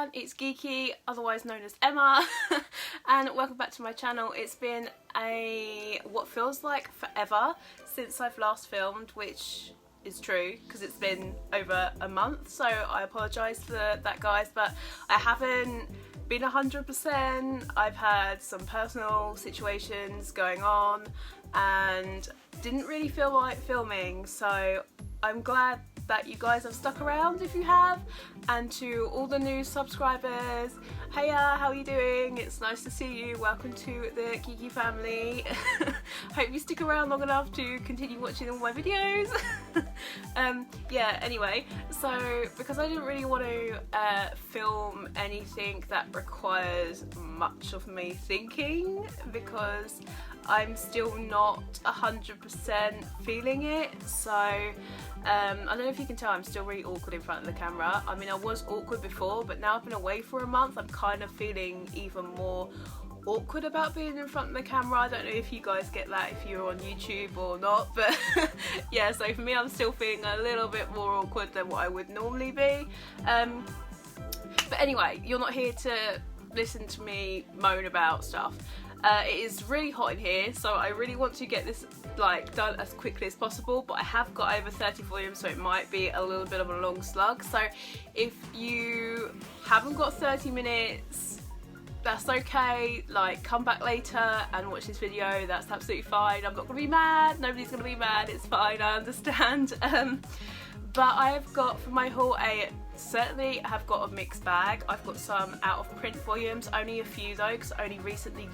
everyone, it's Geeky, otherwise known as Emma, and welcome back to my channel. It's been what feels like forever since I've last filmed, which is true because it's been over a month, so I apologise for that, guys, but I haven't been 100%. I've had some personal situations going on and didn't really feel like filming, so I'm glad that you guys have stuck around if you have. And to all the new subscribers, hiya, how are you doing? It's nice to see you. Welcome to the Geeky family. Hope you stick around long enough to continue watching all my videos. Yeah, anyway, so because I didn't really want to film anything that requires much of me thinking, because I'm still not 100% feeling it, so I don't know if you can tell, I'm still really awkward in front of the camera. I mean, I was awkward before, but now I've been away for a month, I'm kind of feeling even more awkward about being in front of the camera. I don't know if you guys get that if you're on YouTube or not, but yeah, so for me I'm still feeling a little bit more awkward than what I would normally be. But anyway, you're not here to listen to me moan about stuff. It is really hot in here, so I really want to get this done as quickly as possible, but I have got over 30 volumes, so it might be a little bit of a long slug. So if you haven't got 30 minutes, that's okay. Come back later and watch this video, that's absolutely fine. I'm not gonna be mad, nobody's gonna be mad, it's fine, I understand. But I've got for my haul certainly have got a mixed bag. I've got some out of print volumes, only a few though, because I only recently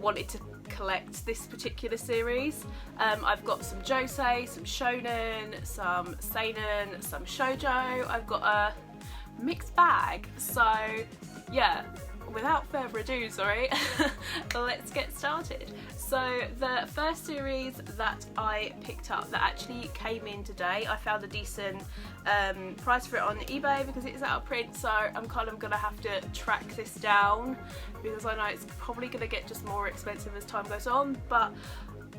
wanted to collect this particular series. I've got some josei, some shonen, some seinen, some shoujo. I've got a mixed bag, so yeah, without further ado, sorry, let's get started. So the first series that I picked up that actually came in today, I found a decent price for it on eBay because it is out of print, so I'm kind of gonna have to track this down because I know it's probably gonna get just more expensive as time goes on, but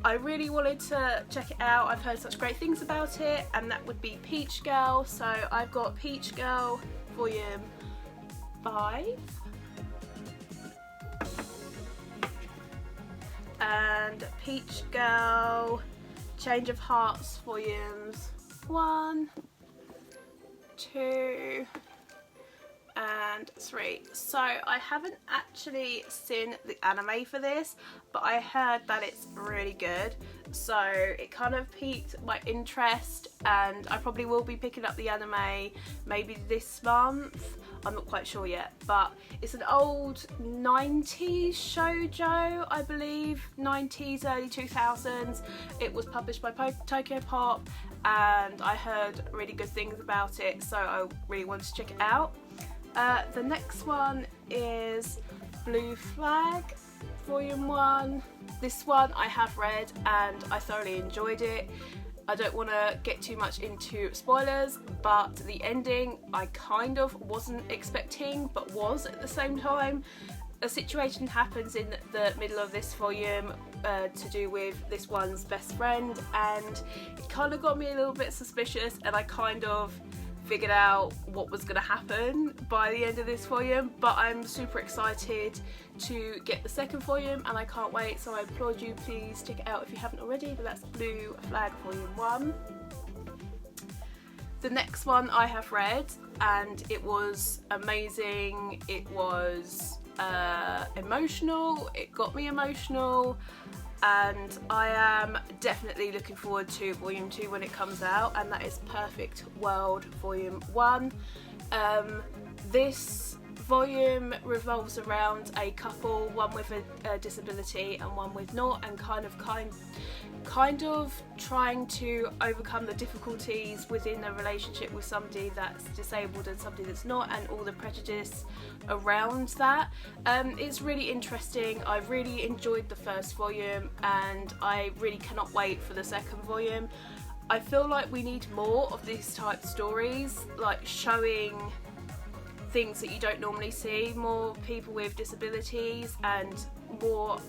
I really wanted to check it out. I've heard such great things about it, and that would be Peach Girl. So I've got Peach Girl volume 5 and Peach Girl Change of Hearts volumes 1, 2 and 3. So I haven't actually seen the anime for this, but I heard that it's really good, so it kind of piqued my interest, and I probably will be picking up the anime maybe this month. I'm not quite sure yet, but it's an old 90s shoujo, I believe, 90s, early 2000s. It was published by Tokyo Pop, and I heard really good things about it, so I really wanted to check it out. The next one is Blue Flag volume 1. This one I have read and I thoroughly enjoyed it. I don't want to get too much into spoilers, but the ending I kind of wasn't expecting, but was at the same time. A situation happens in the middle of this volume to do with this one's best friend, and it kind of got me a little bit suspicious, and I kind of figured out what was going to happen by the end of this volume. But I'm super excited to get the second volume and I can't wait, so I applaud you, please check it out if you haven't already. But that's Blue Flag volume 1. The next one I have read and it was amazing. It was emotional, it got me emotional, and I am definitely looking forward to volume 2 when it comes out, and that is Perfect World volume 1. This volume revolves around a couple, one with a disability and one with not, and kind of trying to overcome the difficulties within a relationship with somebody that's disabled and somebody that's not, and all the prejudice around that. It's really interesting. I really enjoyed the first volume and I really cannot wait for the second volume. I feel like we need more of these type of stories, like showing things that you don't normally see, more people with disabilities and more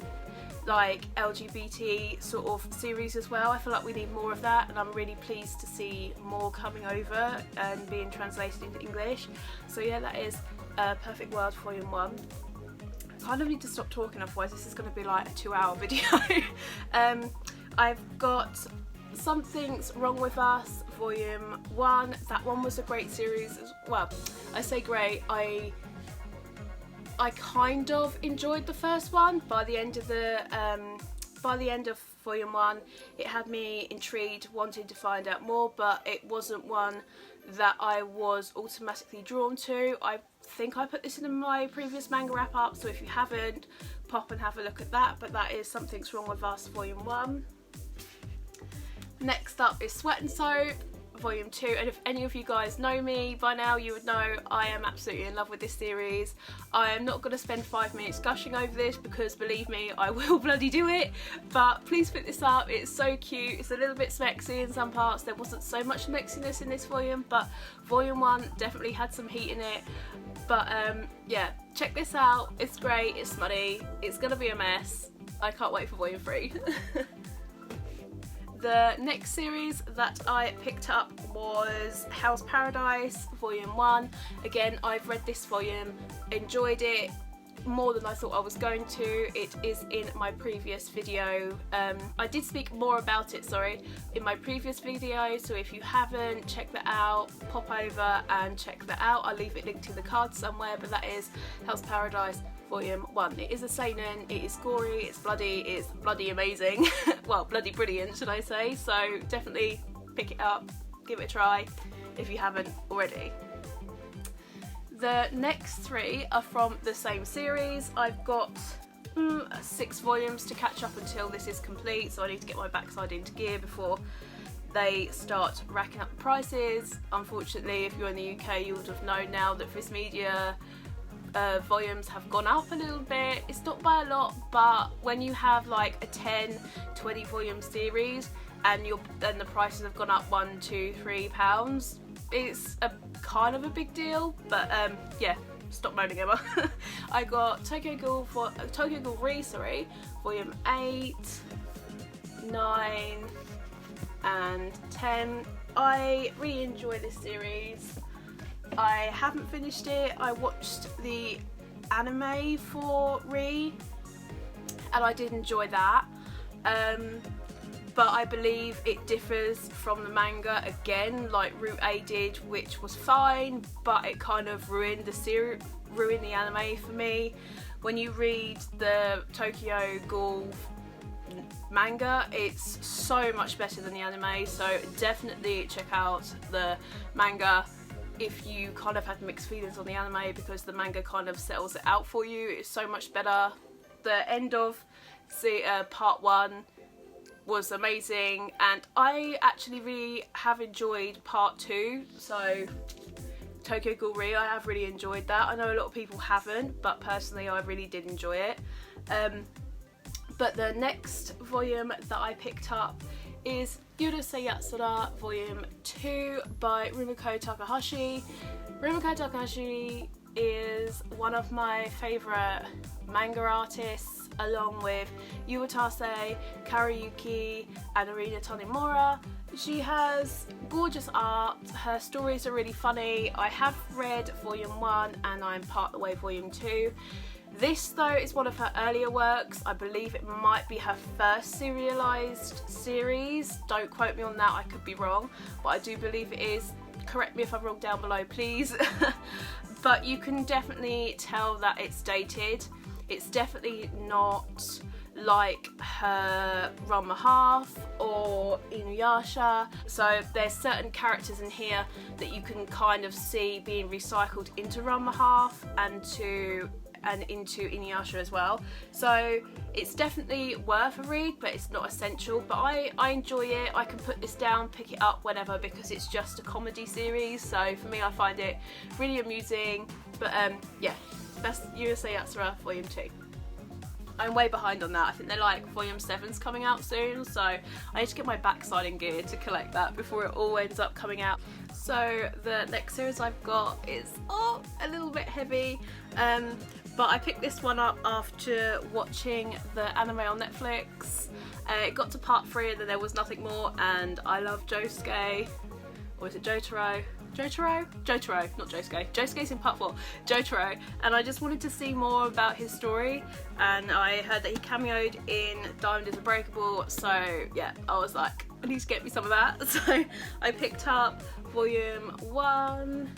like LGBT sort of series as well. I feel like we need more of that, and I'm really pleased to see more coming over and being translated into English. So yeah, that is Perfect World Volume 1. I kind of need to stop talking, otherwise this is going to be like a 2-hour video. I've got Something's Wrong With Us Volume 1. That one was a great series as well. I say great, I kind of enjoyed the first one. By the end of Volume 1, it had me intrigued, wanting to find out more, but it wasn't one that I was automatically drawn to. I think I put this in my previous manga wrap up, so if you haven't, pop and have a look at that. But that is Something's Wrong With Us Volume 1. Next up is Sweat and Soap Volume 2, and if any of you guys know me by now, you would know I am absolutely in love with this series. I am not going to spend 5 minutes gushing over this, because believe me, I will bloody do it, but please pick this up. It's so cute. It's a little bit smexy in some parts. There wasn't so much mexiness in this volume, but Volume 1 definitely had some heat in it. But yeah, check this out. It's great, it's smutty, it's gonna be a mess. I can't wait for Volume 3. The next series that I picked up was Hell's Paradise Volume 1. Again, I've read this volume, enjoyed it more than I thought I was going to. It is in my previous video. I did speak more about it, sorry, in my previous video, so if you haven't checked that out, pop over and check that out. I'll leave it linked in the card somewhere, but that is Hell's Paradise Volume 1. It is a seinen, it is gory, it's bloody amazing. Well, bloody brilliant, should I say. So definitely pick it up, give it a try if you haven't already. The next 3 are from the same series. I've got 6 volumes to catch up until this is complete, so I need to get my backside into gear before they start racking up the prices. Unfortunately, if you're in the UK, you would have known now that Viz Media volumes have gone up a little bit. It's not by a lot, but when you have like a 10-20 volume series and the prices have gone up £1, £2, £3, it's a kind of a big deal. But yeah, stop moaning, Emma. I got Tokyo Ghoul Re, Volume 8, 9 and 10. I really enjoy this series. I haven't finished it. I watched the anime for Re and I did enjoy that, but I believe it differs from the manga again, like Route A did, which was fine, but it kind of ruined the anime for me. When you read the Tokyo Ghoul manga, it's so much better than the anime, so definitely check out the manga if you kind of had mixed feelings on the anime, because the manga kind of settles it out for you. It's so much better. The end of part 1 was amazing, and I actually really have enjoyed part 2, so Tokyo Ghoul Re, I have really enjoyed that. I know a lot of people haven't, but personally I really did enjoy it. But the next volume that I picked up is Yurusei Yatsura Volume 2 by Rumiko Takahashi. Rumiko Takahashi is one of my favourite manga artists, along with Iwatase, Karayuki and Arina Tanemura. She has gorgeous art, her stories are really funny. I have read Volume 1 and I'm part of the way Volume 2. This though is one of her earlier works. I believe it might be her first serialised series. Don't quote me on that, I could be wrong, but I do believe it is. Correct me if I'm wrong down below, please. But you can definitely tell that it's dated. It's definitely not like her Ranma half or Inuyasha. So there's certain characters in here that you can kind of see being recycled into Ranma half and into Inuyasha as well. So it's definitely worth a read, but it's not essential. But I enjoy it. I can put this down, pick it up whenever, because it's just a comedy series. So for me, I find it really amusing. But yeah, that's Yurusei Yatsura Volume 2. I'm way behind on that. I think they're like Volume 7's coming out soon, so I need to get my backside in gear to collect that before it all ends up coming out. So the next series I've got is a little bit heavy, but I picked this one up after watching the anime on Netflix. It got to part 3 and then there was nothing more, and I love Josuke, or is it Jotaro? Jotaro, not Josuke. Josuke's in part 4. Jotaro, and I just wanted to see more about his story, and I heard that he cameoed in Diamond is Unbreakable, so yeah, I was like, I need to get me some of that. So I picked up volume 1,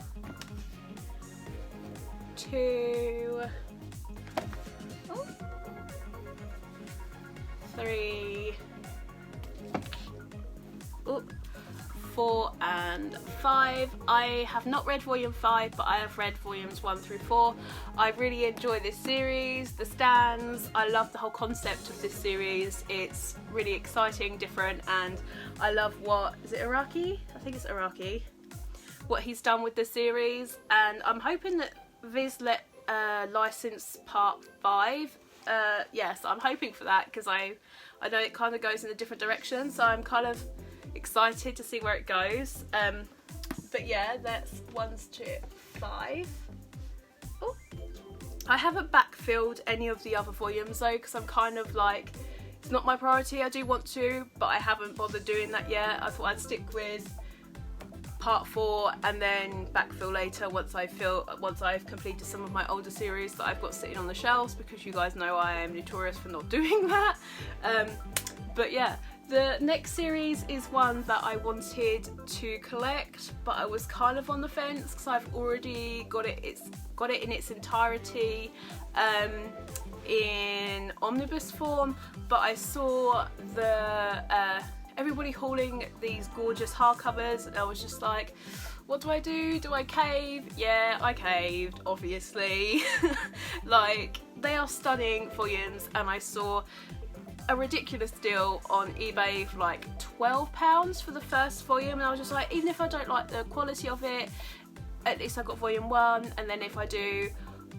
2, 3, 4 and 5. I have not read volume 5, but I have read volumes 1 through 4. I really enjoy this series, the stands. I love the whole concept of this series. It's really exciting, different, and I love what, is it Araki? I think it's Araki. What he's done with the series, and I'm hoping that Viz let license part 5. Yes, I'm hoping for that, because I know it kind of goes in a different direction, so I'm kind of excited to see where it goes. But yeah, that's 1 to 5. Oh, I haven't backfilled any of the other volumes though, because I'm kind of like, it's not my priority. I do want to, but I haven't bothered doing that yet. I thought I'd stick with part 4 and then backfill later once I've completed some of my older series that I've got sitting on the shelves, because you guys know I am notorious for not doing that. But yeah, the next series is one that I wanted to collect, but I was kind of on the fence because I've already got it. It's got it in its entirety in omnibus form, but I saw the everybody hauling these gorgeous hardcovers, and I was just like, what do I do? Do I cave? Yeah, I caved, obviously. Like, they are stunning volumes, and I saw a ridiculous deal on eBay for like £12 for the first volume, and I was just like, even if I don't like the quality of it, at least I got volume 1, and then if I do,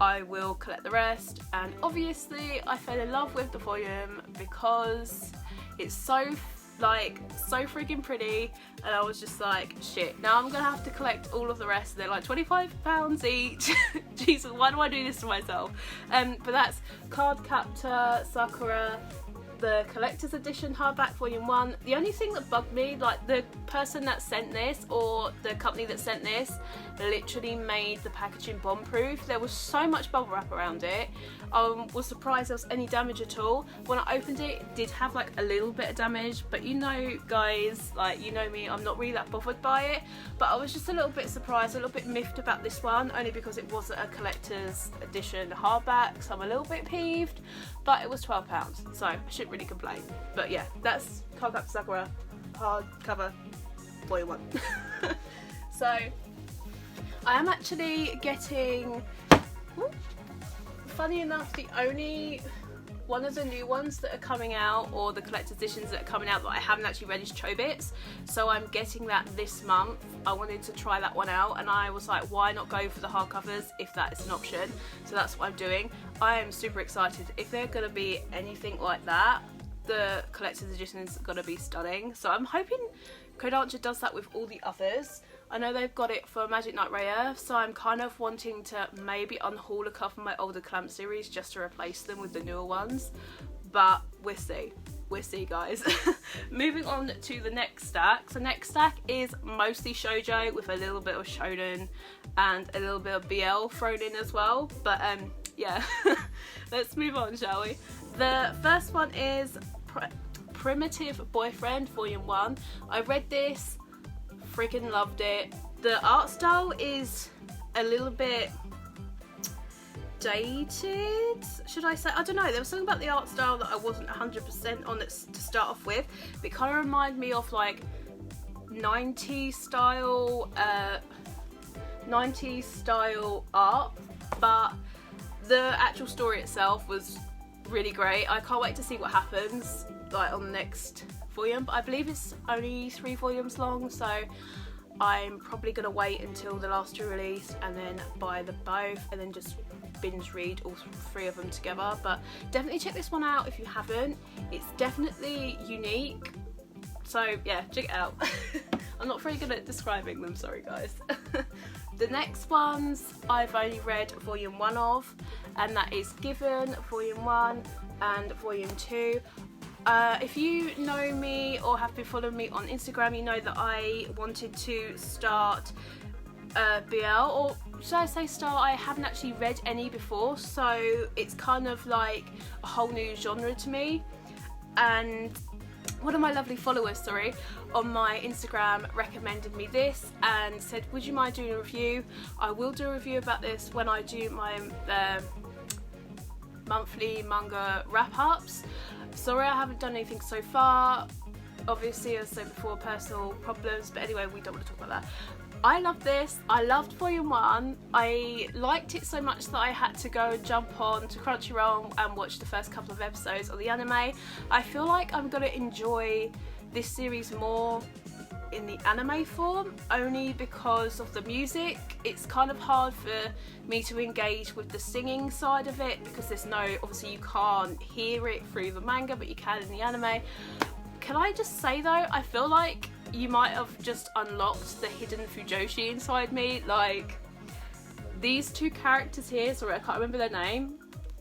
I will collect the rest. And obviously I fell in love with the volume because it's so friggin' pretty, and I was just like, shit, now I'm gonna have to collect all of the rest. They're like £25 each. Jesus, why do I do this to myself? But that's Cardcaptor, Sakura, the collector's edition hardback volume 1. The only thing that bugged me, like, the person that sent this, or the company that sent this, literally made the packaging bomb proof. There was so much bubble wrap around it. I was surprised there was any damage at all. When I opened it, it did have like a little bit of damage, but you know guys, like, you know me, I'm not really that bothered by it. But I was just a little bit surprised, a little bit miffed about this one, only because it wasn't a collector's edition hardback, so I'm a little bit peeved. But it was £12, so I shouldn't really complain. But yeah, that's Cardcaptor Sakura hardcover volume 1. So I am actually getting, funny enough, the only one of the new ones that are coming out, or the collector's editions that are coming out, that I haven't actually read is Chobits. So I'm getting that this month. I wanted to try that one out, and I was like, why not go for the hardcovers if that is an option? So that's what I'm doing. I am super excited. If they're going to be anything like that, the collector's edition is going to be stunning. So I'm hoping Kodansha does that with all the others. I know they've got it for Magic Knight Rare, so I'm kind of wanting to maybe unhaul a couple of my older Clamp series just to replace them with the newer ones. But we'll see. We'll see, guys. Moving on to the next stack. So next stack is mostly shoujo with a little bit of shonen and a little bit of BL thrown in as well. But yeah, let's move on, shall we? The first one is Primitive Boyfriend Volume 1. I read this, freaking loved it. The art style is a little bit dated, should I say? I don't know, there was something about the art style that I wasn't 100% on it to start off with. It kind of reminded me of like 90s style art, but the actual story itself was really great. I can't wait to see what happens like on the next volume, but I believe it's only 3 volumes long, so I'm probably gonna wait until the last 2 release and then buy them both and then just binge read all 3 of them together. But definitely check this one out if you haven't. It's definitely unique, so yeah, check it out. I'm not very good at describing them, sorry guys. The next ones I've only read volume 1 of, and that is Given, volume 1 and volume 2. If you know me or have been following me on Instagram, you know that I wanted to start BL, or should I say start? I haven't actually read any before, so it's kind of like a whole new genre to me. And one of my lovely followers, on my Instagram recommended me this and said, would you mind doing a review? I will do a review about this when I do my monthly manga wrap-ups. Sorry I haven't done anything so far, obviously as I said before, personal problems, but anyway, we don't want to talk about that. I love this. I loved volume 1. I liked it so much that I had to go and jump on to Crunchyroll and watch the first couple of episodes of the anime. I feel like I'm going to enjoy this series more in the anime form, only because of the music. It's kind of hard for me to engage with the singing side of it because there's no, obviously you can't hear it through the manga, but you can in the anime. Can I just say though, I feel like you might have just unlocked the hidden Fujoshi inside me. Like, these two characters here, sorry I can't remember their name,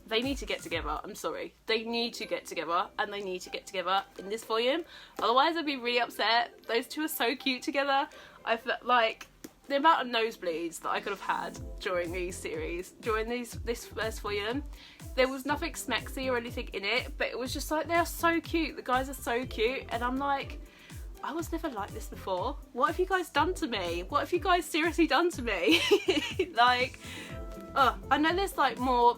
they need to get together. I'm sorry, they need to get together, and they need to get together in this volume, otherwise I'd be really upset. Those two are so cute together. I felt like the amount of nosebleeds that I could have had during these series, during this first volume, there was nothing smexy or anything in it, but it was just like, they are so cute, the guys are so cute, and I'm like, I was never like this before. What have you guys done to me? What have you guys seriously done to me? Like, I know there's like more,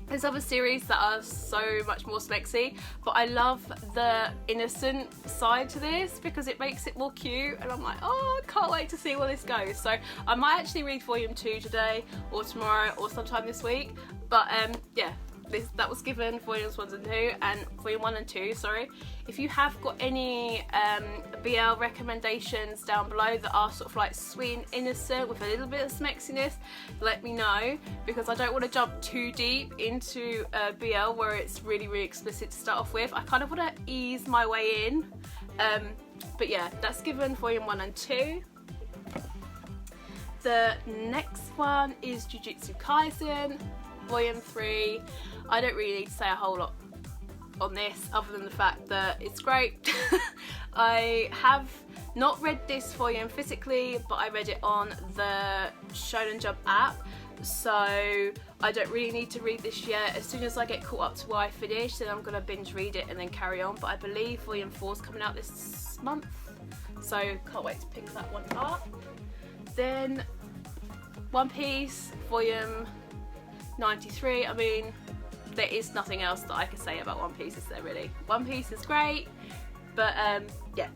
there's other series that are so much more smexy, but I love the innocent side to this because it makes it more cute, and I'm like, oh, I can't wait to see where this goes. So I might actually read volume 2 today or tomorrow or sometime this week, but yeah. That was Given, volumes 1 and 2, and volume 1 and 2, sorry. If you have got any BL recommendations down below that are sort of like sweet and innocent with a little bit of smexiness, let me know, because I don't want to jump too deep into BL where it's really, really explicit to start off with. I kind of want to ease my way in. But yeah, that's Given, volume 1 and 2. The next one is Jujutsu Kaisen, volume 3. I don't really need to say a whole lot on this other than the fact that it's great. I have not read this volume physically, but I read it on the Shonen Jump app, so I don't really need to read this yet. As soon as I get caught up to where I finish, then I'm going to binge read it and then carry on, but I believe volume 4 is coming out this month, so can't wait to pick that one up. Then One Piece, volume 93. I mean, there is nothing else that I could say about One Piece, is there really? One Piece is great, but yeah,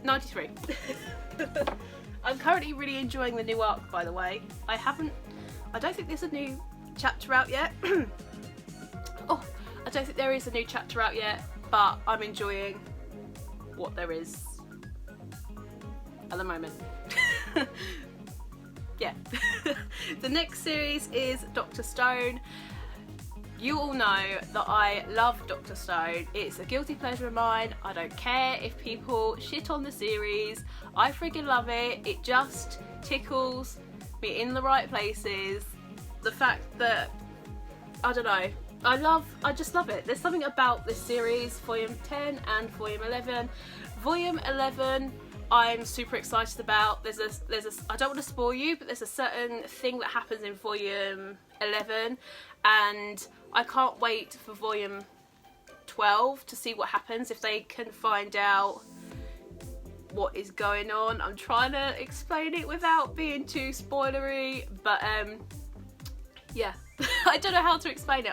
93. I'm currently really enjoying the new arc, by the way. I don't think there's a new chapter out yet. Oh, I don't think there is a new chapter out yet, but I'm enjoying what there is at the moment. Yeah. The next series is Dr. Stone. You all know that I love Dr. Stone. It's a guilty pleasure of mine. I don't care if people shit on the series. I freaking love it. It just tickles me in the right places. The fact that, I don't know, I just love it. There's something about this series, volume 10 and volume 11. Volume 11, I'm super excited about. There's a I don't want to spoil you, but there's a certain thing that happens in volume 11, and I can't wait for volume 12 to see what happens, if they can find out what is going on. I'm trying to explain it without being too spoilery, but yeah. I don't know how to explain it.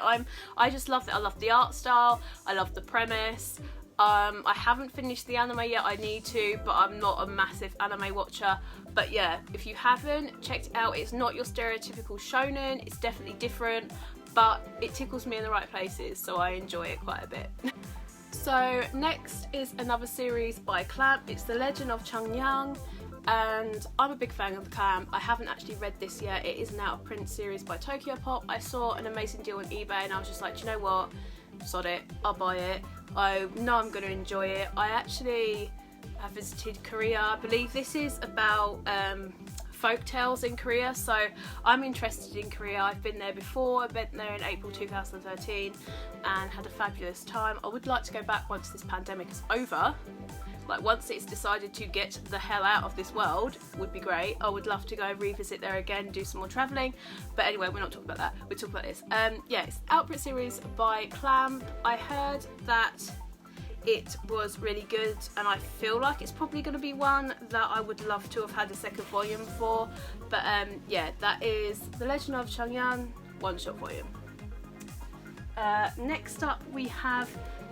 I just love it. I love the art style, I love the premise. I haven't finished the anime yet, I need to, but I'm not a massive anime watcher. But yeah, if you haven't checked it out, it's not your stereotypical shonen, it's definitely different, but it tickles me in the right places, so I enjoy it quite a bit. So next is another series by Clamp. It's the Legend of Chung-Yong, and I'm a big fan of the Clamp. I haven't actually read this yet. It is an out of print series by Tokyo Pop. I saw an amazing deal on eBay and I was just like, do you know what, sod it, I'll buy it. I know I'm going to enjoy it. I actually have visited Korea. I believe this is about folk tales in Korea, so I'm interested in Korea. I've been there before. I went there in April 2013 and had a fabulous time. I would like to go back once this pandemic is over. Like, once it's decided to get the hell out of this world, would be great. I would love to go revisit there again, do some more travelling. But anyway, we're not talking about that. We're talking about this. Yeah, it's Output series by Clamp. I heard that it was really good, and I feel like it's probably going to be one that I would love to have had a second volume for. But yeah, that is The Legend of Chung-Yong one-shot volume. Next up, we have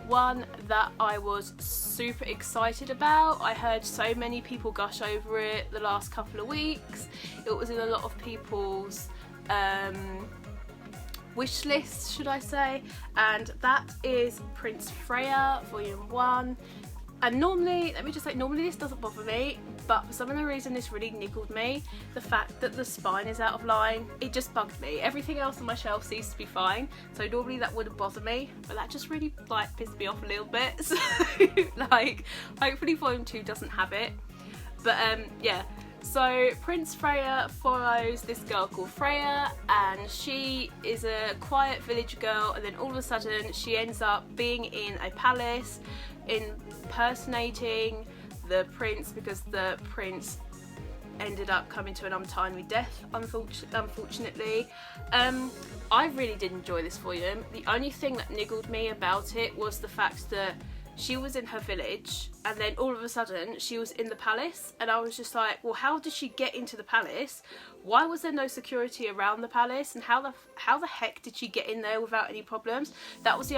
one that I was super excited about. I heard so many people gush over it the last couple of weeks. It was in a lot of people's wish list, should I say, and that is Prince Freya Volume 1. And normally, let me just say, normally this doesn't bother me, but for some of the reason this really niggled me. The fact that the spine is out of line, it just bugged me. Everything else on my shelf seems to be fine, so normally that wouldn't bother me, but that just really like pissed me off a little bit. So like, hopefully Volume 2 doesn't have it. But yeah, so Prince Freya follows this girl called Freya, and she is a quiet village girl, and then all of a sudden she ends up being in a palace impersonating the prince, because the prince ended up coming to an untimely death, unfortunately. I really did enjoy this volume. The only thing that niggled me about it was the fact that she was in her village and then all of a sudden she was in the palace, and I was just like, well, how did she get into the palace? Why was there no security around the palace, and how the heck did she get in there without any problems? That was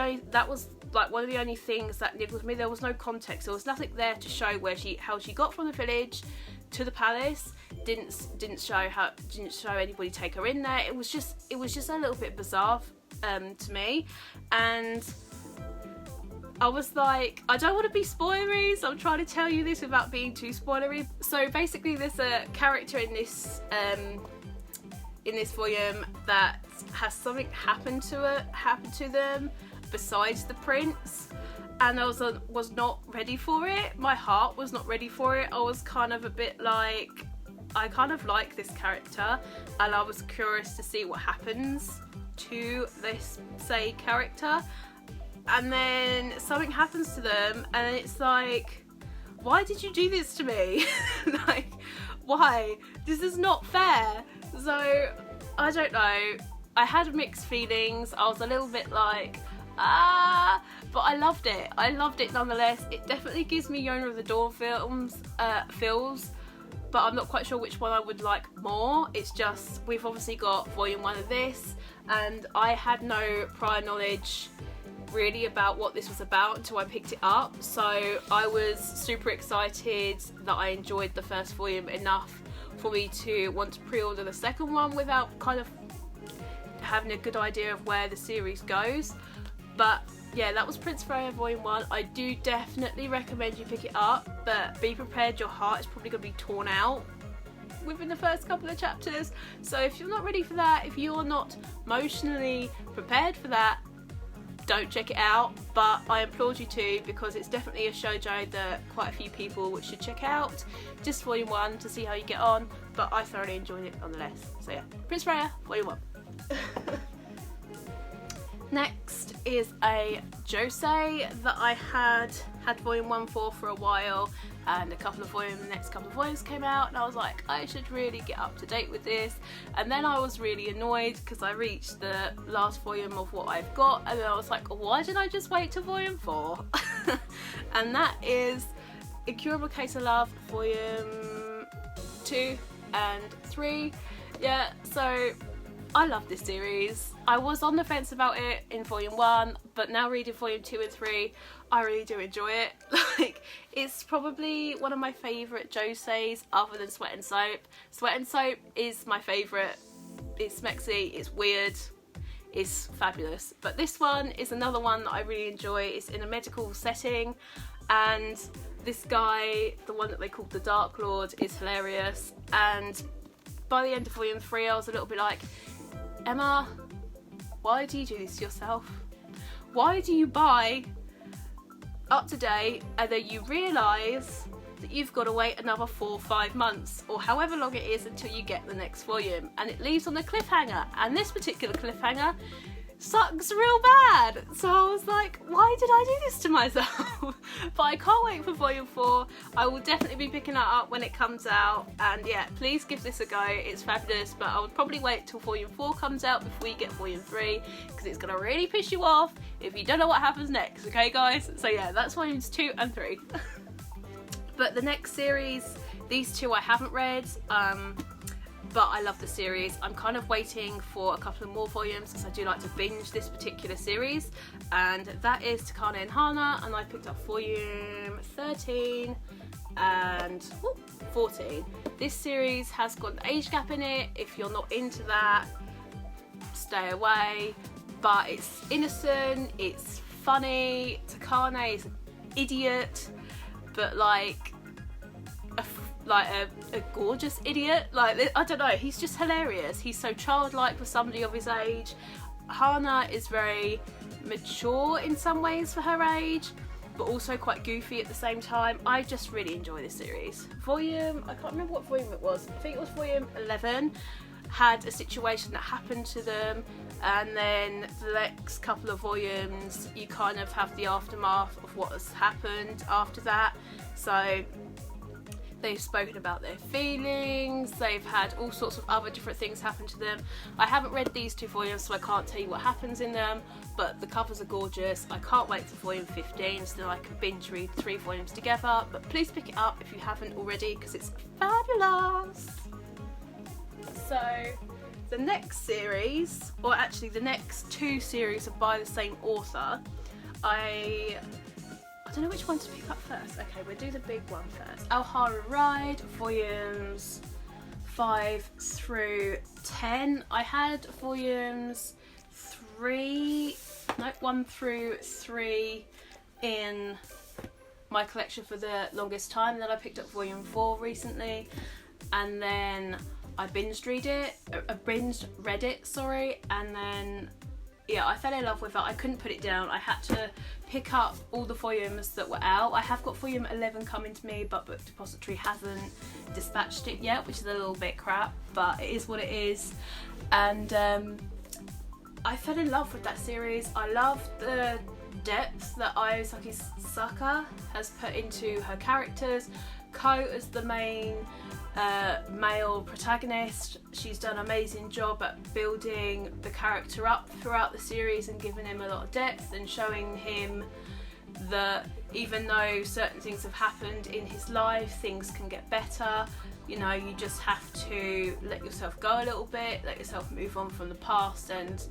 like one of the only things that niggled me. There was no context. There was nothing there to show how she got from the village to the palace. Didn't show anybody take her in there. It was just a little bit bizarre to me, and I was like, I don't want to be spoilery, so I'm trying to tell you this without being too spoilery. So basically, there's a character in this volume that has something happen to them besides the prince, and I was not ready for it. My heart was not ready for it. I was kind of a bit like, I kind of like this character, and I was curious to see what happens to this character. And then something happens to them, and it's like, why did you do this to me? Like, why? This is not fair. So, I don't know. I had mixed feelings. I was a little bit like, but I loved it. I loved it nonetheless. It definitely gives me Yona of the Dawn feels, but I'm not quite sure which one I would like more. It's just, we've obviously got Volume 1 of this, and I had no prior knowledge really about what this was about until I picked it up, so I was super excited that I enjoyed the first volume enough for me to want to pre-order the second one without kind of having a good idea of where the series goes. But yeah, that was Prince Freya Volume 1. I do definitely recommend you pick it up, but be prepared, your heart is probably going to be torn out within the first couple of chapters. So if you're not ready for that, if you're not emotionally prepared for that, don't check it out. But I applaud you to, because it's definitely a shoujo that quite a few people should check out. Just Volume 1 to see how you get on, but I thoroughly enjoyed it nonetheless. So yeah, Prince Freya Volume 1. Next is a josei that I had Volume 1 for a while, and the next couple of volumes came out, and I was like, I should really get up to date with this. And then I was really annoyed because I reached the last volume of what I've got, and then I was like, why didn't I just wait till Volume 4? And that is Incurable Case of Love Volume 2 and 3. Yeah, so I love this series. I was on the fence about it in Volume 1, but now reading Volume 2 and 3, I really do enjoy it. Like, it's probably one of my favourite joseis other than Sweat and Soap. Sweat and Soap is my favourite. It's smexy, it's weird, it's fabulous. But this one is another one that I really enjoy. It's in a medical setting, and this guy, the one that they called the Dark Lord, is hilarious. And by the end of Volume 3, I was a little bit like, Emma, why do you do this to yourself? Why do you buy Up to Date and then you realise that you've got to wait another 4 or 5 months, or however long it is until you get the next volume, and it leaves on a cliffhanger, and this particular cliffhanger sucks real bad. So I was like, why did I do this to myself? But I can't wait for volume 4. I will definitely be picking that up when it comes out, and yeah, please give this a go. It's fabulous, but I would probably wait till volume 4 comes out before you get volume 3, because it's going to really piss you off if you don't know what happens next, okay guys? So yeah, that's volumes 2 and 3. But the next series, these two I haven't read, but I love the series. I'm kind of waiting for a couple of more volumes because I do like to binge this particular series, and that is Takane and Hana, and I picked up volume 13 and 14. This series has got an age gap in it. If you're not into that, stay away, but it's innocent, it's funny. Takane is an idiot, but like a gorgeous idiot. Like, I don't know, he's just hilarious. He's so childlike for somebody of his age. Hana is very mature in some ways for her age, but also quite goofy at the same time. I just really enjoy this series. Volume, I can't remember what volume it was. I think it was volume 11. Had a situation that happened to them, and then the next couple of volumes you kind of have the aftermath of what has happened after that. So they've spoken about their feelings, they've had all sorts of other different things happen to them. I haven't read these 2 volumes, so I can't tell you what happens in them, but the covers are gorgeous. I can't wait for volume 15 so that I can binge read 3 volumes together. But please pick it up if you haven't already, because it's fabulous. So the next series, or actually the next 2 series, are by the same author. I don't know which one to pick up first. Okay, we'll do the big one first. Alhara Ride, volumes 5 through 10. I had volumes 1 through 3 in my collection for the longest time, and then I picked up volume 4 recently, and then I binged read it, sorry, and then yeah, I fell in love with it. I couldn't put it down. I had to pick up all the volumes that were out. I have got volume 11 coming to me, but Book Depository hasn't dispatched it yet, which is a little bit crap, but it is what it is. And I fell in love with that series. I love the depth that Ayosaki Saka has put into her characters. Ko as the main male protagonist, she's done an amazing job at building the character up throughout the series and giving him a lot of depth and showing him that even though certain things have happened in his life, things can get better. You know, you just have to let yourself go a little bit, let yourself move on from the past, and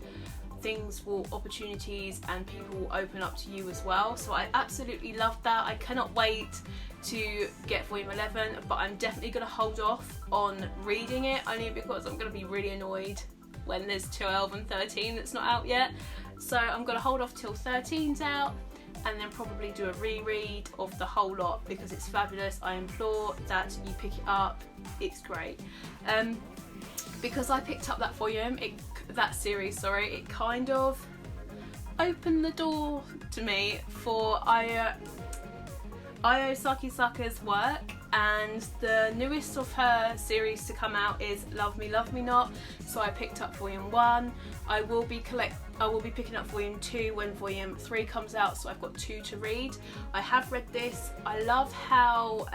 opportunities and people will open up to you as well. So I absolutely love that. I cannot wait to get volume 11, but I'm definitely going to hold off on reading it, only because I'm going to be really annoyed when there's 12 and 13 that's not out yet. So I'm going to hold off till 13's out, and then probably do a reread of the whole lot, because it's fabulous. I implore that you pick it up. It's great. Because I picked up that volume, that series, sorry, it kind of opened the door to me for Ayosaki Saka's work, and the newest of her series to come out is Love Me Not. So I picked up volume 1. I will be picking up volume 2 when volume 3 comes out, so I've got 2 to read. I have read this. I love how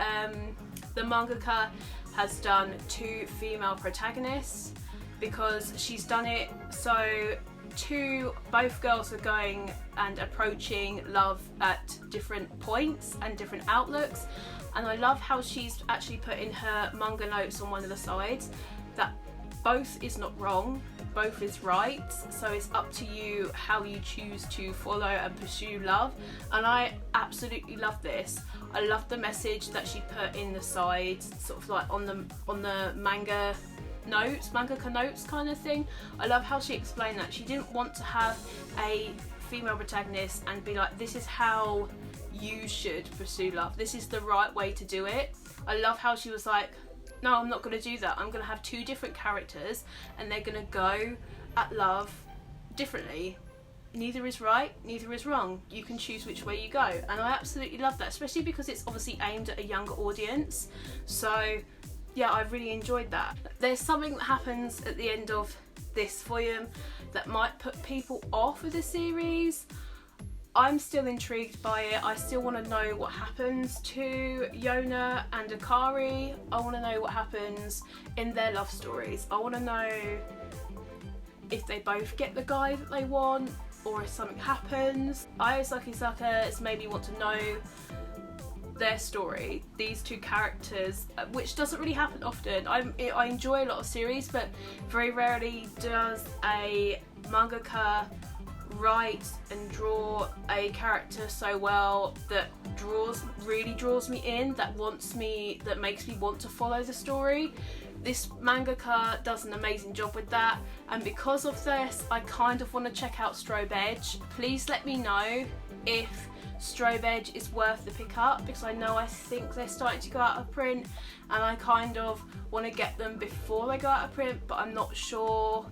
the mangaka has done 2 female protagonists, because she's done it so both girls are going and approaching love at different points and different outlooks, and I love how she's actually put in her manga notes on one of the sides that both is not wrong, both is right, so it's up to you how you choose to follow and pursue love. And I absolutely love this. I love the message that she put in the sides, sort of like on the manga mangaka notes kind of thing. I love how she explained that she didn't want to have a female protagonist and be like, this is how you should pursue love, this is the right way to do it. I love how she was like, no, I'm not going to do that. I'm going to have 2 different characters and they're going to go at love differently. neither is right, neither is wrong. You can choose which way you go, and I absolutely love that, especially because it's obviously aimed at a younger audience. So yeah, I really enjoyed that. There's something that happens at the end of this volume that might put people off with the series. I'm still intrigued by it. I still want to know what happens to Yona and Akari. I want to know what happens in their love stories. I want to know if they both get the guy that they want, or if something happens. Ayosaki Saka's made me want to know their story, these two characters, which doesn't really happen often. I enjoy a lot of series, but very rarely does a mangaka write and draw a character so well that really draws me in, that makes me want to follow the story. This mangaka does an amazing job with that, and because of this I kind of want to check out Strobe Edge. Please let me know if Strobe Edge is worth the pickup, because I think they're starting to go out of print and I kind of want to get them before they go out of print, but I'm not sure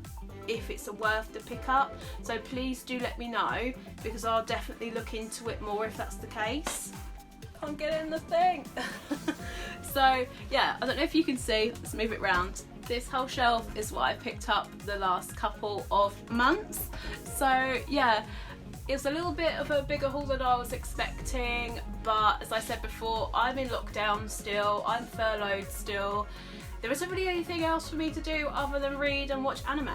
if it's worth the pickup. So please do let me know, because I'll definitely look into it more if that's the case. Can't get in the thing. So yeah, I don't know if you can see, let's move it round. This whole shelf is what I picked up the last couple of months. So yeah, it's a little bit of a bigger haul than I was expecting, but as I said before, I'm in lockdown still, I'm furloughed still. There isn't really anything else for me to do other than read and watch anime.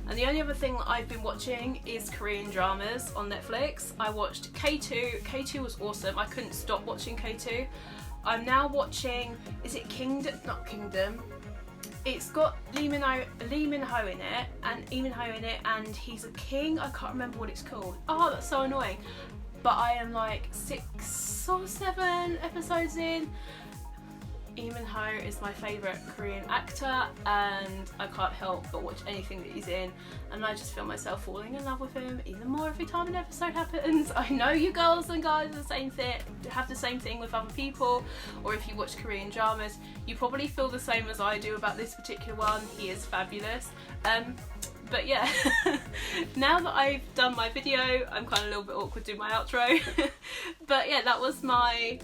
And the only other thing that I've been watching is Korean dramas on Netflix. I watched K2. K2 was awesome. I couldn't stop watching K2. I'm now watching, is it Kingdom? Not Kingdom. It's got Lee Min Ho in it, and he's a king. I can't remember what it's called. Oh, that's so annoying. But I am like 6 or 7 episodes in. Lee Min Ho is my favourite Korean actor, and I can't help but watch anything that he's in, and I just feel myself falling in love with him even more every time an episode happens. I know you girls and guys are the same thing, have the same thing with other people, or if you watch Korean dramas, you probably feel the same as I do about this particular one. He is fabulous. But yeah, now that I've done my video, I'm kind of a little bit awkward doing my outro. But yeah, that was my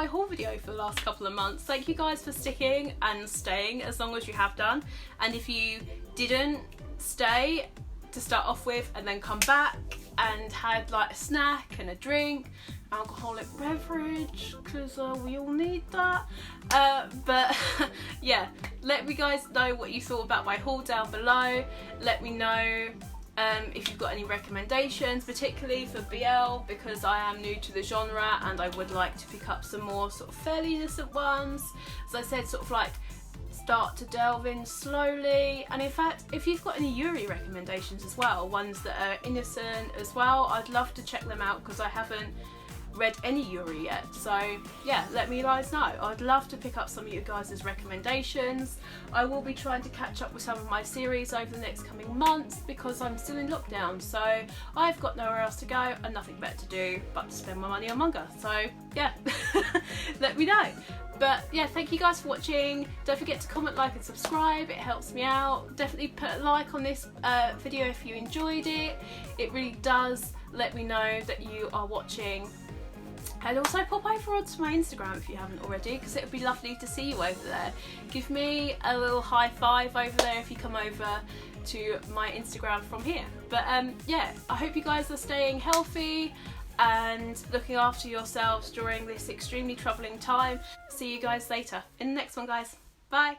haul video for the last couple of months. Thank you guys for sticking and staying as long as you have done. And if you didn't stay to start off with and then come back and had like a snack and a drink, alcoholic beverage, because we all need that. But yeah, let me guys know what you thought about my haul down below. Let me know if you've got any recommendations, particularly for BL, because I am new to the genre and I would like to pick up some more sort of fairly innocent ones. As I said, sort of like start to delve in slowly. And in fact, if you've got any Yuri recommendations as well, ones that are innocent as well, I'd love to check them out, because I haven't read any Yuri yet. So yeah, let me guys know. I'd love to pick up some of you guys' recommendations. I will be trying to catch up with some of my series over the next coming months, because I'm still in lockdown, so I've got nowhere else to go and nothing better to do but to spend my money on manga. So yeah, let me know. But yeah, thank you guys for watching. Don't forget to comment, like and subscribe, it helps me out. Definitely put a like on this video if you enjoyed it. It really does let me know that you are watching. And also pop over onto my Instagram if you haven't already, because it would be lovely to see you over there. Give me a little high five over there if you come over to my Instagram from here. But yeah, I hope you guys are staying healthy and looking after yourselves during this extremely troubling time. See you guys later in the next one, guys. Bye.